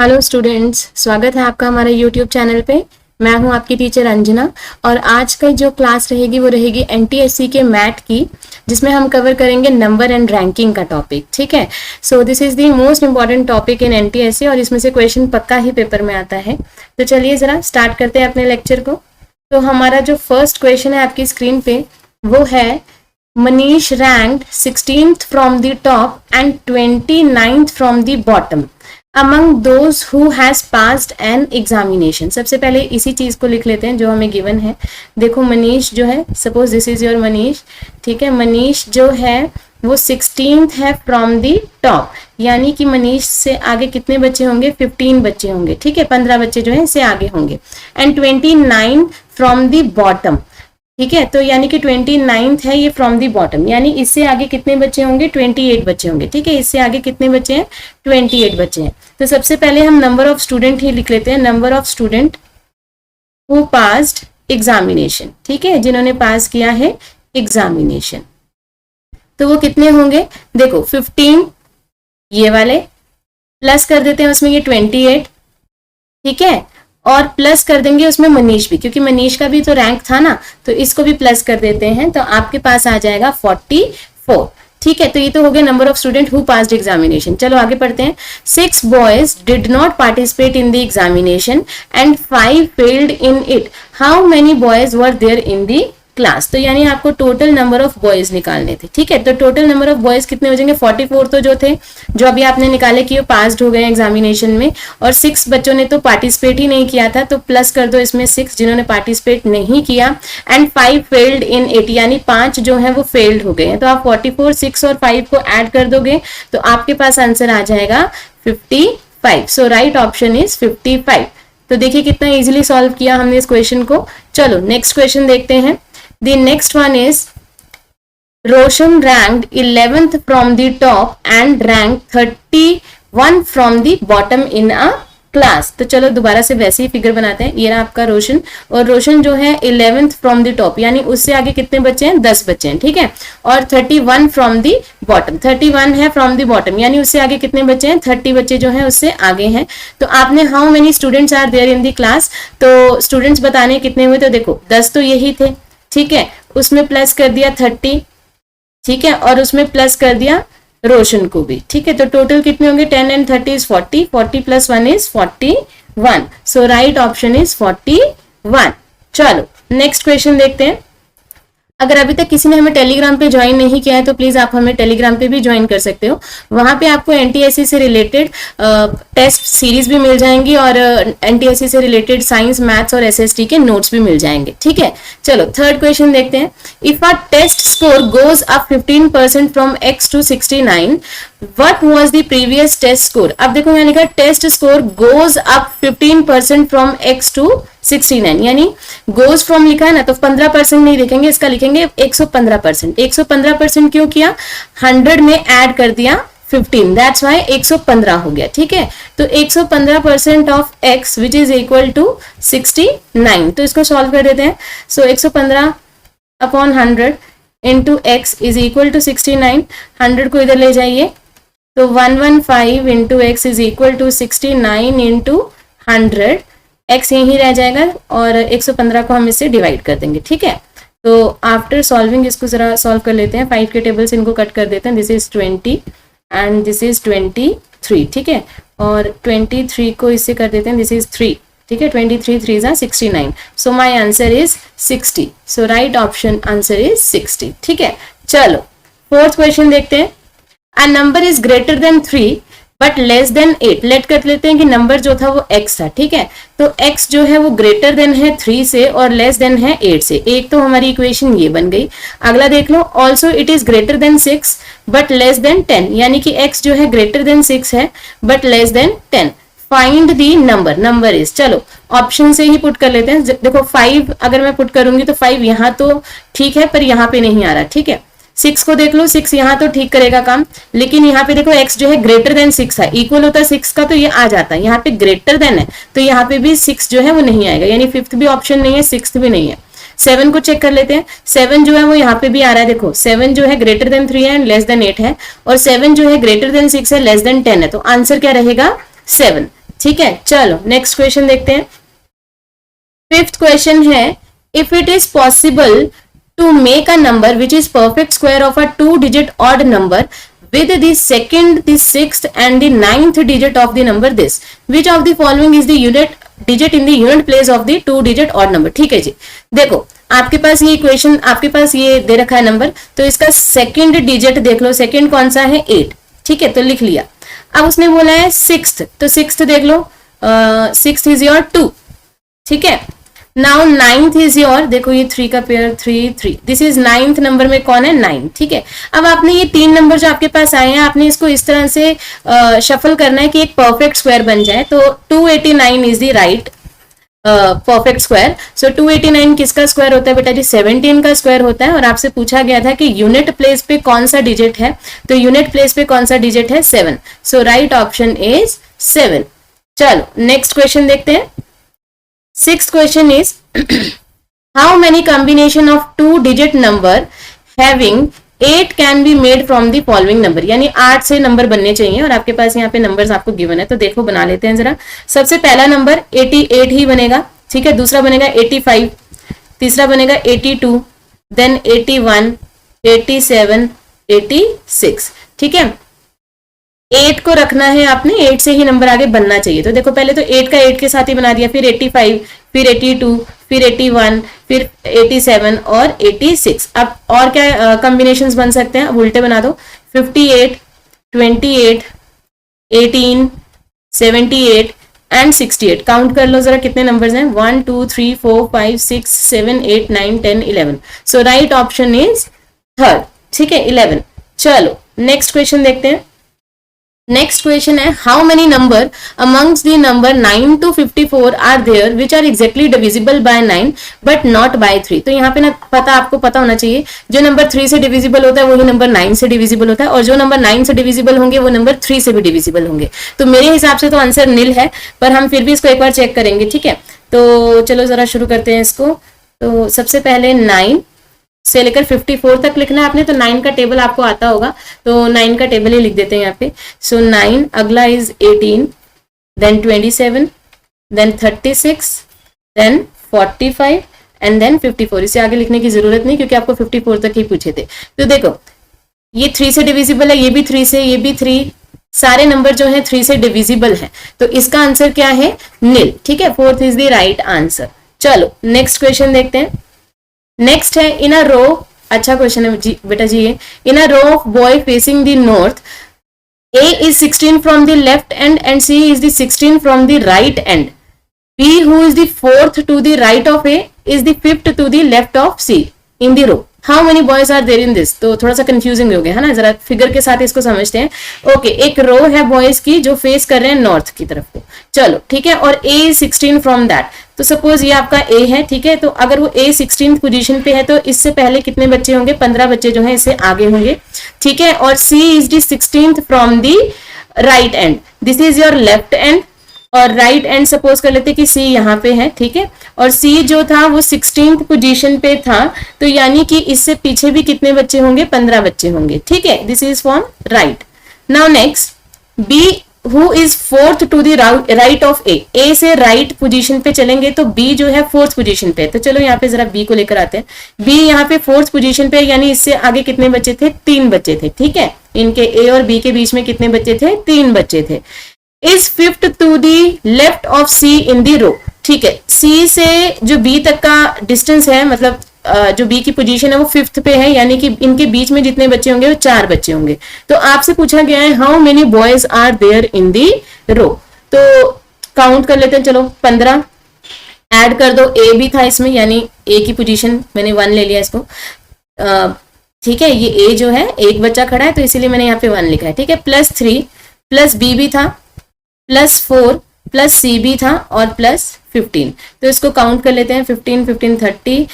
Hello students, स्वागत है आपका हमारे यूट्यूब चैनल पे। मैं हूं आपकी टीचर अंजना और आज का जो क्लास रहेगी वो रहेगी एनटीएससी के मैथ की, जिसमें हम कवर करेंगे नंबर एंड रैंकिंग का टॉपिक। ठीक है, so this is the most important topic in NTSC और इसमें से क्वेश्चन पक्का ही पेपर में आता है। तो चलिए जरा स्टार्ट करते हैं अपने लेक्चर को। तो हमारा जो फर्स्ट क्वेश्चन है आपकी स्क्रीन पे वो है, Manish ranked 16th from the top and 29th from the bottom among those who has passed an examination। सबसे पहले इसी चीज को लिख लेते हैं जो हमें गिवन है। देखो मनीष जो है, suppose this is your Manish, ठीक है। मनीष जो है वो 16th है फ्रॉम दी टॉप, यानी कि मनीष से आगे कितने बच्चे होंगे? 15 बच्चे होंगे, ठीक है। 15 बच्चे जो है इससे आगे होंगे। एंड 29 फ्रॉम दी बॉटम, ठीक है। तो यानी कि 29th है ये फ्रॉम दी बॉटम, यानी इससे आगे कितने बच्चे होंगे? 28 बच्चे होंगे, ठीक है। इससे आगे कितने बच्चे हैं? 28 बच्चे हैं। तो सबसे पहले हम नंबर ऑफ स्टूडेंट ही लिख लेते हैं, number of student who passed examination, ठीक है, जिन्होंने पास किया है एग्जामिनेशन। तो वो कितने होंगे? देखो 15 ये वाले, प्लस कर देते हैं उसमें ये 28, ठीक है, और प्लस कर देंगे उसमें मनीष भी, क्योंकि मनीष का भी तो रैंक था ना, तो इसको भी प्लस कर देते हैं। तो आपके पास आ जाएगा 44, ठीक है। तो ये तो हो गया number of student who passed examination. चलो आगे पढ़ते हैं। 6 boys did not participate in the examination and 5 failed in it. How many boys were there in the class? तो यानी आपको टोटल नंबर ऑफ बॉयज निकालने थे, ठीक है। तो टोटल नंबर ऑफ बॉयज कितने हो जाएंगे? 44 तो जो थे, जो अभी आपने निकाले कि वो पास्ड हो गए एग्जामिनेशन में, और 6 बच्चों ने तो पार्टिसिपेट ही नहीं किया था, तो प्लस कर दो इसमें 6 जिन्होंने पार्टिसिपेट नहीं किया। एंड 5 फेल्ड इन 8, यानी 5 जो है वो फेल्ड हो गए हैं। तो आप 44, 6 और 5 को ऐड कर दोगे तो आपके पास आंसर आ जाएगा 55। सो राइट ऑप्शन इज 55। तो देखिए कितना इजीली सॉल्व किया हमने इस क्वेश्चन को। चलो नेक्स्ट क्वेश्चन देखते हैं। The next one is, Roshan ranked 11th from the top and ranked 31 from the bottom in a class। तो चलो दोबारा से वैसे ही फिगर बनाते हैं। ये रहा आपका रोशन, और रोशन जो है 11th फ्रॉम द टॉप, यानी उससे आगे कितने बच्चे हैं? 10 बच्चे हैं, ठीक है। और 31 फ्रॉम द बॉटम, 31 है फ्रॉम द बॉटम, यानी उससे आगे कितने बच्चे हैं? 30 बच्चे जो है उससे आगे हैं। तो आपने how many students are there in the class, तो स्टूडेंट्स बताने कितने हुए? तो देखो 10 तो यही थे, ठीक है, उसमें प्लस कर दिया 30, ठीक है, और उसमें प्लस कर दिया रोशन को भी, ठीक है। तो टोटल कितने होंगे? 10 and 30 is 40, 40 plus 1 is 41। So right option is 41। चलो नेक्स्ट क्वेश्चन देखते हैं। अगर अभी तक किसी ने हमें टेलीग्राम पे ज्वाइन नहीं किया है तो प्लीज आप हमें टेलीग्राम पे भी ज्वाइन कर सकते हो। वहां पे आपको एनटीएससी से रिलेटेड टेस्ट सीरीज भी मिल जाएंगी और एनटीएससी से रिलेटेड साइंस, मैथ्स और एसएसटी के नोट्स भी मिल जाएंगे, ठीक है। चलो थर्ड क्वेश्चन देखते हैं। If a test score goes up 15% from x to 69, what was the previous test score? अब देखो मैंने लिखा test score goes up 15% from x to 69, यानी गोज फ्रॉम लिखा है ना, तो 15% नहीं लिखेंगे, इसका लिखेंगे 115%। 115% क्यों किया? 100 में ऐड कर दिया 15, दैट्स वाई 115 हो गया, ठीक है। तो 115% of x which is equal to 69। तो इसको सॉल्व कर देते हैं। So 115 upon 100 into x is equal to 69। 100 को इधर ले जाइए तो 115 into x is equal to 69 into 100। x यहीं रह जाएगा और 115 को हम इससे डिवाइड कर देंगे, ठीक है। तो आफ्टर सॉल्विंग इसको जरा सॉल्व कर लेते हैं। 5 के टेबल से इनको कट कर देते हैं। This is 20 and this is 23, ठीक है, और 23 को इससे कर देते हैं। दिस इज 3, ठीक है। 23 3s are 69। So my answer is 60। So right option answer is 60, ठीक है। चलो फोर्थ क्वेश्चन देखते हैं। A number is greater than 3 but less than 8। Late कर लेते हैं कि नंबर जो था वो x था, ठीक है। तो x जो है वो ग्रेटर देन है 3 से और लेस देन है 8 से। एक तो हमारी इक्वेशन ये बन गई। अगला देख लो, also it is greater than 6 but less than 10, यानी कि x जो है ग्रेटर देन 6 है but less than 10। Find the number, number is, चलो ऑप्शन से ही पुट कर लेते हैं। देखो 5 अगर मैं पुट करूंगी तो 5 यहाँ तो ठीक है पर यहाँ पे नहीं आ रहा, ठीक है। 6 को देख लो, 6 यहाँ तो ठीक करेगा काम, लेकिन यहाँ पे देखो x जो है ग्रेटर देन 6 है, इक्वल होता है 6 का तो ये आ जाता है। यहाँ पे ग्रेटर देन है तो यहाँ पे भी 6 जो है वो नहीं आएगा, यानी 5th भी ऑप्शन नहीं है, 6th भी नहीं है। 7 को चेक कर लेते हैं। 7 जो है वो यहाँ पे भी आ रहा है, देखो 7 जो है ग्रेटर देन 3 है, लेस देन 8 है, और 7 जो है ग्रेटर देन 6 है, लेस देन 10 है, तो आंसर क्या रहेगा 7। ठीक है, चलो नेक्स्ट क्वेश्चन देखते हैं। फिफ्थ क्वेश्चन है, if it is possible to make a number which is perfect square of a 2-digit odd number with the second, the sixth and the ninth digit of the number this, which of the following is the digit in the unit place of the 2-digit odd number। ठीक है जी, देखो आपके पास ये equation, आपके पास ये दे रखा है number, तो इसका सेकंड डिजिट देख लो, सेकंड कौन सा है 8, ठीक है, तो लिख लिया। अब उसने बोला है सिक्स्थ, तो सिक्स्थ देख लो, सिक्स्थ इज योर 2, ठीक है। नाउ नाइन्थ इज योर, देखो ये 3 का pair 3 3, this is ninth number में कौन है 9, ठीक है। अब आपने ये 3 नंबर जो आपके पास आए हैं, आपने इसको इस तरह से शफल करना है कि एक परफेक्ट स्क्वायर बन जाए। तो 289 is the right perfect square. So 289 किसका स्क्वायर होता है बेटा जी, 17 का स्क्वायर होता है। और आपसे पूछा गया था कि यूनिट प्लेस पे कौन सा डिजिट है, तो यूनिट प्लेस पे कौन सा डिजिट है 7। सो राइट ऑप्शन इज 7। चलो नेक्स्ट क्वेश्चन देखते हैं। Sixth question is how many combination of 2-digit number having 8 can be made from the following number, यानी 8 से नंबर बनने चाहिए और आपके पास यहाँ पे नंबर्स आपको गिवन है। तो देखो बना लेते हैं जरा। सबसे पहला नंबर 88 ही बनेगा, ठीक है। दूसरा बनेगा 85, तीसरा बनेगा 82, देन 81, 87, 86, ठीक है। 8 को रखना है आपने, 8 से ही नंबर आगे बनना चाहिए। तो देखो पहले तो 8 का 8 के साथ ही बना दिया, फिर 85, फिर 82, फिर 81, फिर 87 और 86। अब और क्या कॉम्बिनेशंस बन सकते हैं, अब उल्टे बना दो। 58, 28, 18, 78 एंड 68। काउंट कर लो जरा कितने नंबर्स हैं, 1 2 3 4 5 6 7 8 9 10 11। So right option is third, ठीक है, 11। चलो नेक्स्ट क्वेश्चन देखते हैं। नेक्स्ट क्वेश्चन है, how many number amongst the number 9 to 54 are there which are exactly divisible by 9 but not by 3। तो यहाँ पे ना आपको पता होना चाहिए, जो नंबर 3 से डिविजिबल होता है वही नंबर 9 से डिविजिबल होता है, और जो नंबर 9 से डिविजिबल होंगे वो नंबर 3 से भी डिविजिबल होंगे। तो मेरे हिसाब से तो आंसर नील है, पर हम फिर भी इसको एक बार चेक करेंगे, ठीक है। तो चलो जरा शुरू करते हैं इसको। तो सबसे पहले 9 से लेकर 54 तक लिखना है आपने। तो 9 का टेबल आपको आता होगा, तो 9 का टेबल ही लिख देते हैं यहाँ पे। सो 9, अगला is 18, then 27, then 36, then 45 and then 54। इसे आगे लिखने की जरूरत नहीं क्योंकि आपको 54 तक ही पूछे थे। तो देखो ये 3 से डिविजिबल है, ये भी 3 से, ये भी 3, सारे नंबर जो है 3 से डिविजिबल है। तो इसका आंसर क्या है, नील, ठीक है। 4th is the right answer. चलो नेक्स्ट क्वेश्चन देखते हैं। नेक्स्ट है, इन अ रो, अच्छा क्वेश्चन है जी बेटा जी ये। In a row of boy facing the north, A is 16 from the left end and C is the 16 from the right end. B, who is the 4th to the right of A, is the 5th to the left of C in the row. How many boys are there in this? तो थोड़ा सा confusing हो गया है ना, जरा figure के साथ इसको समझते हैं। ओके, एक रो है बॉयज की जो फेस कर रहे हैं नॉर्थ की तरफ को, चलो ठीक है, और A is 16 from that। तो सपोज ये आपका A है, ठीक है। तो अगर वो A 16th पोजीशन पे है तो इससे पहले कितने बच्चे होंगे, 15 बच्चे जो है इससे आगे होंगे, ठीक है। और C is the 16th from the right end, this is your left and, और राइट एंड सपोज कर लेते कि C यहाँ पे है, ठीक है। और C जो था वो 16th पोजीशन पे था, तो यानी कि इससे पीछे भी कितने बच्चे होंगे, 15 बच्चे होंगे, ठीक है। This is from right. Now next, B who is 4th to the right of A, A से राइट पोजीशन पे चलेंगे तो B जो है 4th पोजीशन पे। तो चलो यहाँ पे जरा B को लेकर आते हैं। B यहाँ पे 4th पोजीशन पे, यानी इससे आगे कितने बच्चे थे, 3 बच्चे थे, ठीक है। इनके A और B के बीच में कितने बच्चे थे, 3 बच्चे थे। Is 5th to the left of C in the row, ठीक है। C से जो B तक का डिस्टेंस है, मतलब जो B की पोजीशन है वो 5th पे है, यानी कि इनके बीच में जितने बच्चे होंगे वो 4 बच्चे होंगे। तो आपसे पूछा गया है how many boys are there in the row. तो काउंट कर लेते हैं, चलो 15 ऐड कर दो, A भी था इसमें, यानी A की पोजीशन मैंने 1 ले लिया इसको, ठीक है। ये A जो है एक बच्चा खड़ा है तो इसीलिए मैंने यहाँ पे 1 लिखा है, ठीक है। +3 प्लस B भी था, +4 प्लस C भी था, और +15। तो इसको काउंट कर लेते हैं, 15 15 30,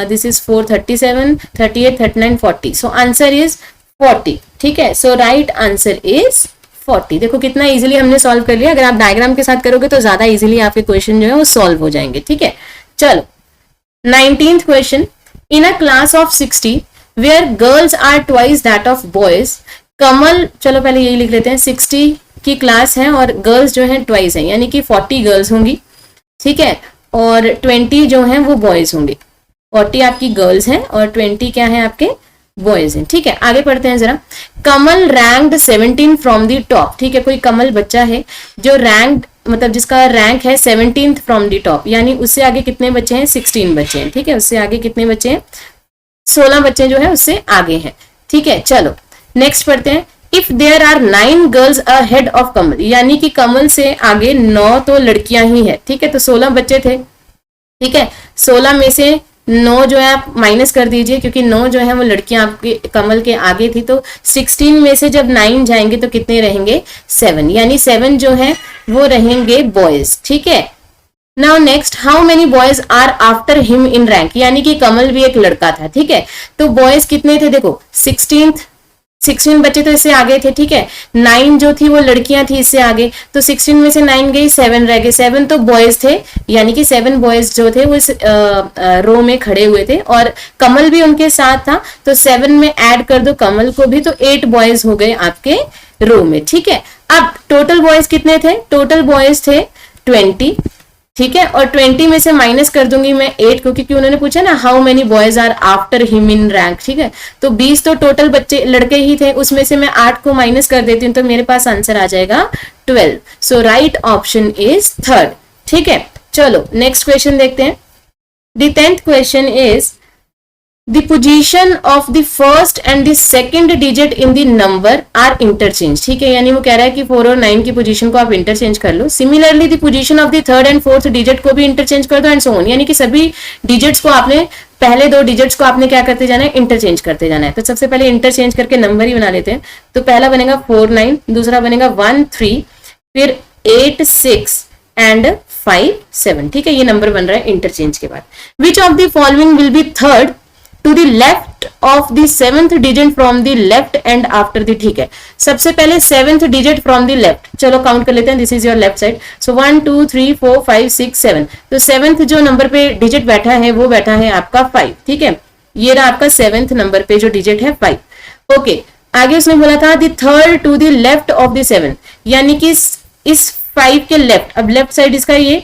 this is 4 37 38 39 40। So answer is 40, ठीक है। सो राइट आंसर इज 40। देखो कितना इजीली हमने सॉल्व कर लिया। अगर आप डायग्राम के साथ करोगे तो ज्यादा इजीली आपके क्वेश्चन जो है वो सॉल्व हो जाएंगे, ठीक है। चलो 19th question, in a class of 60 where girls are twice that of boys, Kamal, चलो पहले यही लिख लेते हैं, 60 की क्लास है और गर्ल्स जो है ट्वाइस है, यानी कि 40 गर्ल्स होंगी, ठीक है, और 20 जो है वो बॉयज होंगे। 40 आपकी गर्ल्स हैं और 20 क्या है आपके बॉयज हैं, ठीक है। आगे पढ़ते हैं जरा। कमल रैंक्ड 17 फ्रॉम द टॉप, ठीक है, कोई कमल बच्चा है जो रैंक्ड मतलब जिसका रैंक है 17th फ्रॉम द टॉप, यानी उससे आगे कितने बच्चे हैं, 16 बच्चे हैं, ठीक है, उससे आगे कितने बच्चे हैं, 16 बच्चे जो है उससे आगे हैं, ठीक है। चलो नेक्स्ट पढ़ते हैं। If there are 9 girls ahead of Kamal, यानी कि कमल से आगे 9 तो लड़कियां ही है, ठीक है, तो 16 बच्चे थे, ठीक है, 16 में से 9 जो है आप माइनस कर दीजिए, क्योंकि 9 जो है वो लड़कियां आपके कमल के आगे थी, तो 16 में से जब 9 जाएंगे तो कितने रहेंगे, 7, यानी 7 जो है वो रहेंगे बॉयज, ठीक है। Now next, how many boys are after him in rank, यानी कि कमल भी एक लड़का था, ठीक है, तो बॉयज कितने थे, देखो 16 बच्चे तो इससे आगे थे, ठीक है, 9 जो थी वो लड़कियां थी इससे आगे, तो 16 में से 9 गई, 7 रह गए, 7 तो बॉयज थे, यानी कि 7 बॉयज जो थे वो इस रो में खड़े हुए थे और कमल भी उनके साथ था, तो 7 में ऐड कर दो कमल को भी, तो 8 बॉयज हो गए आपके रो में, ठीक है। अब टोटल बॉयज कितने थे, टोटल बॉयज थे 20, ठीक है, और 20 में से माइनस कर दूंगी मैं 8 को, क्योंकि उन्होंने पूछा ना how many boys are after him in rank, ठीक है, तो 20 तो टोटल बच्चे लड़के ही थे, उसमें से मैं 8 को माइनस कर देती हूँ तो मेरे पास आंसर आ जाएगा 12। सो राइट ऑप्शन इज थर्ड, ठीक है। चलो नेक्स्ट क्वेश्चन देखते हैं। The 10th question is the position of the first and the second digit in the number are interchanged, ठीक है, यानी वो कह रहा है कि 4 और 9 की पोजीशन को आप इंटरचेंज कर लो। Similarly the position of the third and fourth digit को भी इंटरचेंज कर दो एंड सो ऑन, यानी कि सभी डिजिट्स को आपने पहले 2 डिजिट्स को आपने क्या करते जाना है, इंटरचेंज करते जाना है। तो सबसे पहले इंटरचेंज करके नंबर ही बना लेते हैं। तो पहला बनेगा 4 9, दूसरा बनेगा 1 3, फिर 8 6 एंड 5 7, ठीक है, ये नंबर बन रहा है इंटरचेंज के बाद। Which of the following will be third to the left of the 7th digit from the left and after the, ठीक है, सबसे पहले 7th digit from the left, चलो काउंट कर लेते हैं, this is your left side. So 1 2 3 4 5 6 7, तो 7th जो नंबर पे डिजिट बैठा है वो बैठा है आपका 5, ठीक है, ये रहा आपका 7th नंबर पे जो डिजिट है 5। ओके, आगे उसने बोला था the third to the left of the 7, यानी कि इस 5 के लेफ्ट, अब लेफ्ट साइड इसका ये,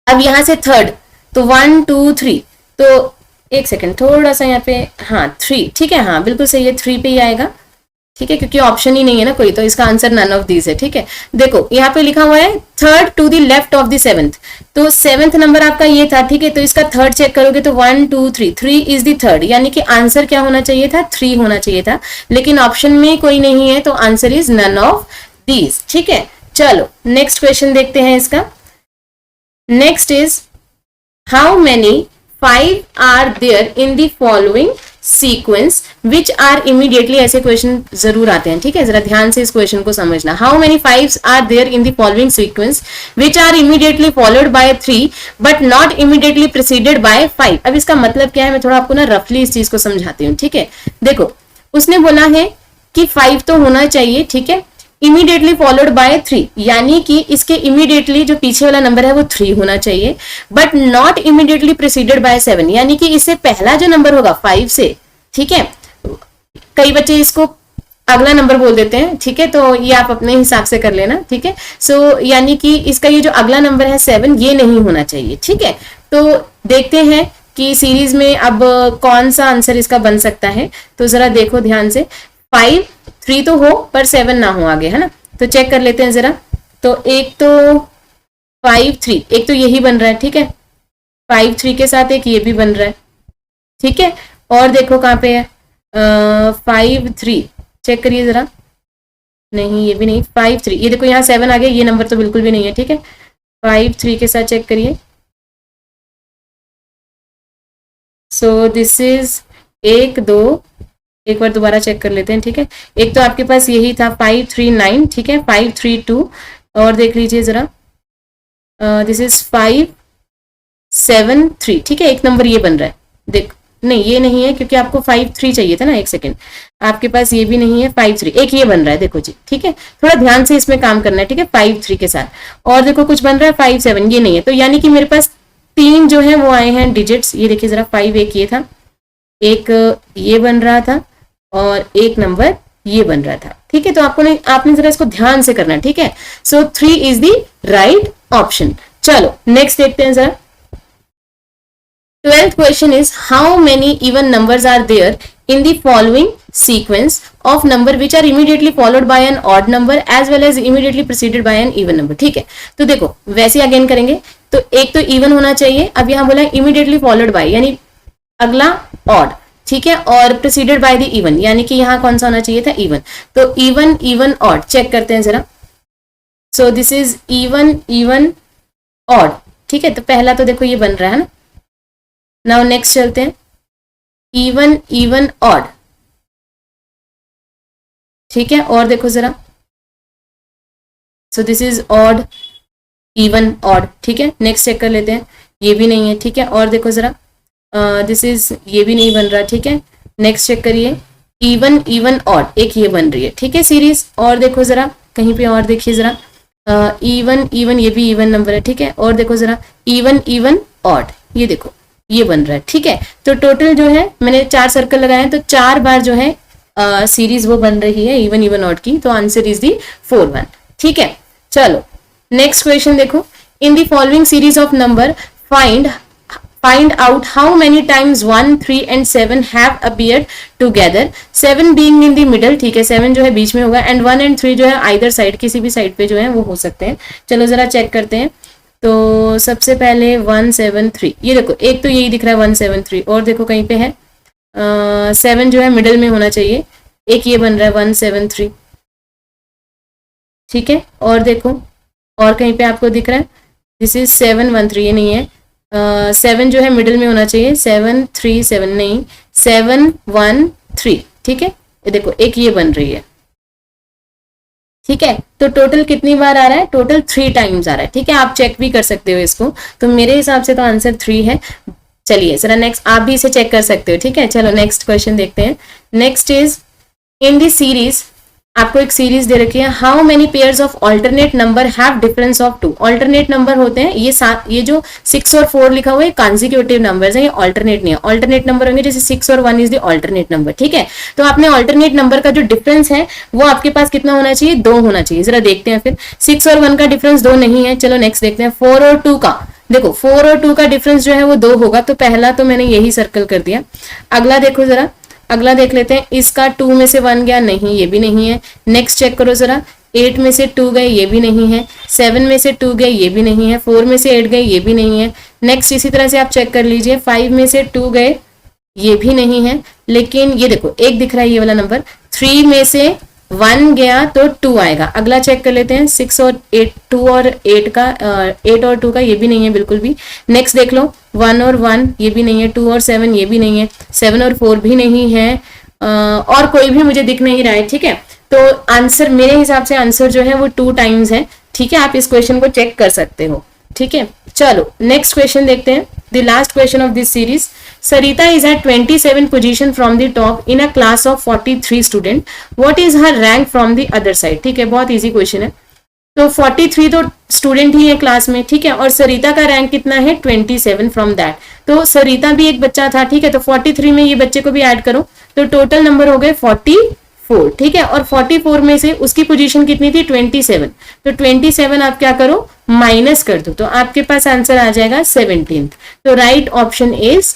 अब यहां से थर्ड, तो 1 2 3, तो एक सेकंड थोड़ा सा यहाँ पे, हाँ 3, ठीक है, हाँ बिल्कुल सही है, 3 पे ही आएगा, ठीक है, क्योंकि ऑप्शन ही नहीं है ना कोई, तो इसका आंसर नन ऑफ दीज है, ठीक है। देखो यहाँ पे लिखा हुआ है third to the left of the 7th, तो 7th नंबर आपका ये था, ठीक है, तो इसका थर्ड चेक करोगे तो 1 2 3, 3 इज द थर्ड, यानी कि आंसर क्या होना चाहिए था, 3 होना चाहिए था, लेकिन ऑप्शन में कोई नहीं है, तो answer is none of these, ठीक है। चलो नेक्स्ट क्वेश्चन देखते हैं इसका। Next is how many 5 are there in the following sequence which are immediately, ऐसे क्वेश्चन जरूर आते हैं, ठीक है, जरा ध्यान से इस क्वेश्चन को समझना। How many 5s are there in the following sequence which are immediately followed by 3 but not immediately preceded by 5? अब इसका मतलब क्या है, मैं थोड़ा आपको ना रफली इस चीज को समझाती हूँ, ठीक है। देखो उसने बोला है कि 5 तो होना चाहिए, ठीक है, इमीडिएटली फॉलोड बाय 3, यानी कि इसके इमीडिएटली जो पीछे वाला नंबर है वो 3 होना चाहिए, but not immediately preceded by 7, यानी कि इससे पहला जो नंबर होगा 5 से, ठीक है, कई बच्चे इसको अगला नंबर बोल देते हैं, ठीक है, तो ये आप अपने हिसाब से कर लेना, ठीक है। सो यानी कि इसका ये जो अगला नंबर है 7, ये नहीं होना चाहिए, ठीक है। तो देखते हैं कि सीरीज में अब कौन सा आंसर इसका बन सकता है, तो जरा देखो ध्यान से। 5 3 तो हो पर 7 ना हो आगे, है ना, तो चेक कर लेते हैं जरा। तो एक तो 5 3, एक तो यही बन रहा है, ठीक है, 5 3 के साथ एक ये भी बन रहा है, ठीक है, और देखो कहाँ पे है 5 3, चेक करिए जरा, नहीं ये भी नहीं, 5 3, ये देखो यहाँ 7 आ गया, ये नंबर तो बिल्कुल भी नहीं है, ठीक है, 5 3 के साथ चेक करिए। सो दिस इज 1 2, एक बार दोबारा चेक कर लेते हैं, ठीक है। एक तो आपके पास यही था 5 3 9, ठीक है, 5 3 2, और देख लीजिए जरा दिस इज 5 7 3, ठीक है, एक नंबर ये बन रहा है, देख नहीं ये नहीं है क्योंकि आपको 5 3 चाहिए था ना, एक सेकेंड, आपके पास ये भी नहीं है, 5 3, एक ये बन रहा है, देखो जी, ठीक है, थोड़ा ध्यान से इसमें काम करना है, ठीक है, 5 3 के साथ, और देखो कुछ बन रहा है 5 7, ये नहीं है, तो यानी कि मेरे पास 3 जो है वो आए हैं डिजिट्स, ये देखिए जरा, 5 एक ये था, एक ये बन रहा था, और एक नंबर ये बन रहा था, ठीक है, तो आपने जरा इसको ध्यान से करना, ठीक है। सो 3 इज द राइट ऑप्शन। चलो नेक्स्ट देखते हैं जरा। 12th question is how many even numbers are there in the following sequence of number which are immediately followed by an odd number as well as immediately preceded by an even number। ठीक है, तो देखो वैसे again करेंगे तो एक तो even होना चाहिए, अब यहां बोला इमीडिएटली फॉलोड बाय यानी अगला ऑड, ठीक है, और प्रिसीडेड बाय द इवन यानी कि यहां कौन सा होना चाहिए था इवन। तो इवन इवन ऑड चेक करते हैं जरा। So this is even even odd, ठीक है, तो पहला तो देखो ये बन रहा है ना। नाउ नेक्स्ट चलते हैं इवन इवन ऑड, ठीक है, और देखो जरा। So this is odd even odd, ठीक है, नेक्स्ट चेक कर लेते हैं, ये भी नहीं है, ठीक है, और देखो जरा दिस इज ये भी नहीं बन रहा, ठीक है, नेक्स्ट चेक करिए इवन इवन ऑड, एक ये बन रही है, ठीक है सीरीज, और देखो जरा कहीं पे और देखिए जरा इवन इवन ये भी इवन नंबर है, ठीक है, और देखो जरा इवन इवन ऑड, ये देखो ये बन रहा है, ठीक है। तो टोटल जो है मैंने 4 सर्कल लगाए हैं, तो 4 बार जो है सीरीज वो बन रही है इवन इवन ऑड की, तो आंसर इज दी 4 1, ठीक है। चलो नेक्स्ट क्वेश्चन देखो। In the following series of number find out how many times 1 3 and 7 have appeared together, 7 being in the middle, ठीक है, 7 जो है बीच में होगा, एंड 1 एंड 3 जो है आइदर साइड किसी भी साइड पे जो है वो हो सकते हैं। चलो जरा चेक करते हैं। तो सबसे पहले 1 7 3, ये देखो एक तो यही दिख रहा है 1 7 3, और देखो कहीं पे है 7 जो है मिडल में होना चाहिए, एक ये बन रहा है 1 7 3, ठीक है, और देखो और कहीं पे आपको दिख रहा है दिस इज 7 1 3, ये नहीं है, 7 जो है मिडल में होना चाहिए, 7 3 7 नहीं, 7 1 3, ठीक है, ये देखो एक ये बन रही है, ठीक है। तो टोटल कितनी बार आ रहा है, टोटल 3 टाइम्स आ रहा है, ठीक है, आप चेक भी कर सकते हो इसको, तो मेरे हिसाब से तो आंसर 3 है। चलिए जरा नेक्स्ट आप भी इसे चेक कर सकते हो, ठीक है। चलो नेक्स्ट क्वेश्चन देखते हैं। Next is in the series, आपको एक सीरीज दे रखी है, how many pairs of alternate number have difference of 2। Alternate number होते हैं ये जो 6 और 4 लिखा हुआ है कॉन्जिक्यूटिव नंबर्स हैं, ये ऑल्टरनेट नहीं है। ऑल्टरनेट नंबर होंगे जैसे 6 और 1 इज द ऑल्टरनेट नंबर, ठीक है। तो आपने ऑल्टरनेट नंबर का जो डिफरेंस है वो आपके पास कितना होना चाहिए, 2 होना चाहिए। जरा देखते हैं फिर 6 और 1 का डिफरेंस 2 नहीं है। चलो नेक्स्ट देखते हैं 4 और 2 का, देखो 4 और 2 का डिफरेंस जो है वो 2 होगा, तो पहला तो मैंने यही सर्कल कर दिया। अगला देखो जरा, अगला देख लेते हैं, इसका 2 में से 1 गया, नहीं ये भी नहीं है। नेक्स्ट चेक करो जरा, 8 में से 2 गए, ये भी नहीं है। 7 में से 2 गए, ये भी नहीं है। 4 में से 8 गए, ये भी नहीं है। नेक्स्ट इसी तरह से आप चेक कर लीजिए, 5 में से 2 गए, ये भी नहीं है। लेकिन ये देखो एक दिख रहा है ये वाला नंबर, 3 में से 1 गया तो 2 आएगा। अगला चेक कर लेते हैं 6 और 8, 2 और 8 का 8 और 2 का ये भी नहीं है बिल्कुल भी। नेक्स्ट देख लो 1 और 1 ये भी नहीं है, 2 और 7 ये भी नहीं है, 7 और 4 भी नहीं है, और कोई भी मुझे दिख नहीं रहा है, ठीक है। तो आंसर मेरे हिसाब से आंसर जो है वो 2 टाइम्स है, ठीक है। आप इस क्वेश्चन को चेक कर सकते हो, ठीक है। चलो नेक्स्ट क्वेश्चन देखते हैं, the last question of this series. Sarita is at 27 position from the top in a class of 43 student. What is her rank from the other side? ठीक है, बहुत इजी क्वेश्चन है। तो 43 तो स्टूडेंट ही है class में, ठीक है, और सरिता का रैंक कितना है 27 फ्रॉम दैट। तो सरिता भी एक बच्चा था, ठीक है, तो 43 में ये बच्चे को भी ऐड करो तो टोटल नंबर हो गए 44, ठीक है। और 44 में से उसकी पोजीशन कितनी थी 27, तो 27 आप क्या करो माइनस कर दो, तो आपके पास आंसर आ जाएगा 17। तो right option is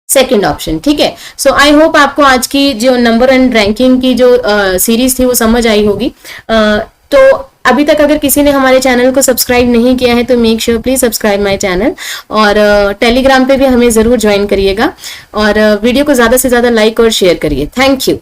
second option, ठीक है। सो आई होप आपको आज की जो नंबर एंड रैंकिंग की जो सीरीज थी वो समझ आई होगी। तो अभी तक अगर किसी ने हमारे चैनल को सब्सक्राइब नहीं किया है तो make sure please subscribe my channel, और टेलीग्राम पे भी हमें जरूर ज्वाइन करिएगा, और वीडियो को ज्यादा से ज्यादा लाइक और शेयर करिए। Thank you.